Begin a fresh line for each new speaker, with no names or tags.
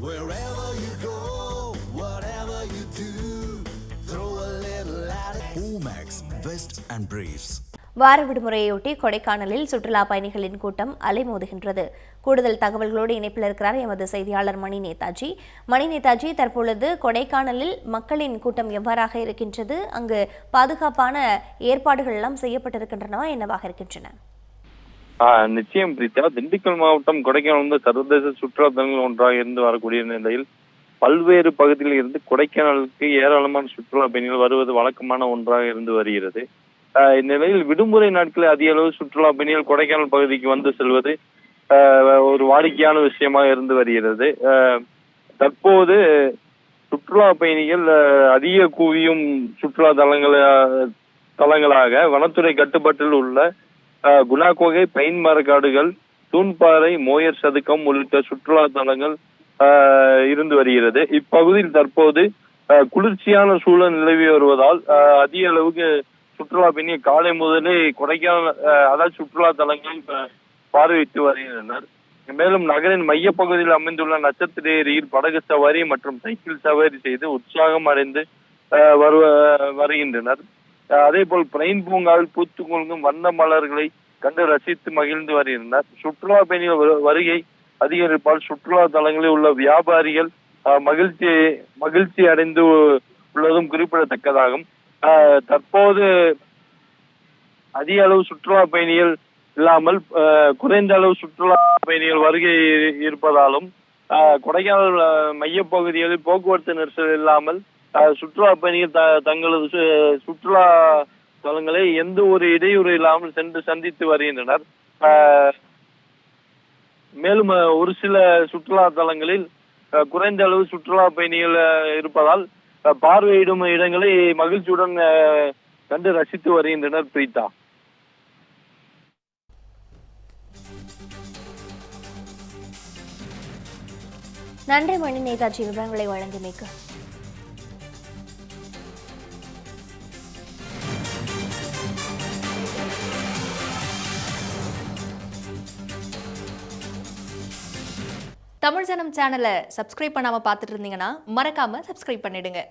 Wherever you go, whatever you do, throw a little at it. Omax, Vest and Briefs.
வார விடுமுறையொட்டி கொடைக்கானலில் சுற்றுலா பயணிகளின் கூட்டம் அலைமோதுகின்றது. கூடுதல் தகவல்களோடு இணைப்பில் இருக்கிறார் எமது செய்தியாளர் மணி நேதாஜி. தற்பொழுது கொடைக்கானலில் மக்களின் கூட்டம் எவ்வாறாக இருக்கின்றது? அங்கு பாதுகாப்பான ஏற்பாடுகள் எல்லாம் செய்யப்பட்டிருக்கின்றனவா, என்னவாக இருக்கின்றன?
நிச்சயம் பிரீத்தா, திண்டுக்கல் மாவட்டம் கொடைக்கானல் வந்து சர்வதேச சுற்றுலா தலங்கள் ஒன்றாக இருந்து வரக்கூடிய நிலையில் பல்வேறு பகுதியில் இருந்து கொடைக்கானலுக்கு ஏராளமான சுற்றுலா பயணிகள் வருவது வழக்கமான ஒன்றாக இருந்து வருகிறது. இந்நிலையில் விடுமுறை நாட்களில் அதிக அளவு சுற்றுலா பயணிகள் கொடைக்கானல் பகுதிக்கு வந்து செல்வது ஒரு வாடிக்கையான விஷயமாக இருந்து வருகிறது. தற்போது சுற்றுலா பயணிகள் அதிக குவியும் சுற்றுலா தலங்களாக வனத்துறை கட்டுப்பாட்டில் உள்ள குணா குகை, பைன் மரக்காடுகள், தூண்பாறை, மோயர் சதுக்கம் உள்ளிட்ட சுற்றுலா தலங்கள் இருந்து வருகிறது. இப்பகுதியில் தற்போது குளிர்ச்சியான சூழல் நிலவி வருவதால் அதிக அளவுக்கு சுற்றுலா பயணிகள் காலை முதலே கொடைக்கானல் அதாவது சுற்றுலா தலங்களை பார்வையிட்டு வருகின்றனர். மேலும் நகரின் மையப்பகுதியில் அமைந்துள்ள நட்சத்திர ஏரியில் படகு சவாரி மற்றும் சைக்கிள் சவாரி செய்து உற்சாகம் அடைந்து வருகின்றனர். அதே போல் பிரைன் பூங்காவில் பூத்து குலுங்கும் வண்ண மலர்களை கண்டு ரசித்து மகிழ்ந்து வருகின்றனர். சுற்றுலா பயணிகள் வருகை அதிகரிப்பால் சுற்றுலா தலங்களில் உள்ள வியாபாரிகள் மகிழ்ச்சி அடைந்து உள்ளதும் குறிப்பிடத்தக்கதாகும். தற்போது அதிக அளவு சுற்றுலா பயணிகள் இல்லாமல் குறைந்த அளவு சுற்றுலா பயணிகள் வருகை இருப்பதாலும் கொடைக்கானல் மையப்பகுதிகளில் போக்குவரத்து நெரிசல் இல்லாமல் சுற்றுலா பயணிகள் தங்களது சுற்றுலா தலங்களை எந்த ஒரு இடையூறு இல்லாமல் சென்று சந்தித்து வருகின்றனர். மேலும் ஒரு சில சுற்றுலா தலங்களில் குறைந்த அளவு சுற்றுலா பயணிகள் இருப்பதால் பார்வையிடும் இடங்களை மகிழ்ச்சியுடன் கண்டு ரசித்து வருகின்றனர். பிரீதா,
நன்றி மணி நேதாஜி, விவரங்களை வழங்கியமைக்கு.
தமிழ் ஜனம் சேனலை சப்ஸ்கிரைப் பண்ணாம பார்த்துட்டு இருந்தீங்கன்னா மறக்காம சப்ஸ்கிரைப் பண்ணிடுங்க.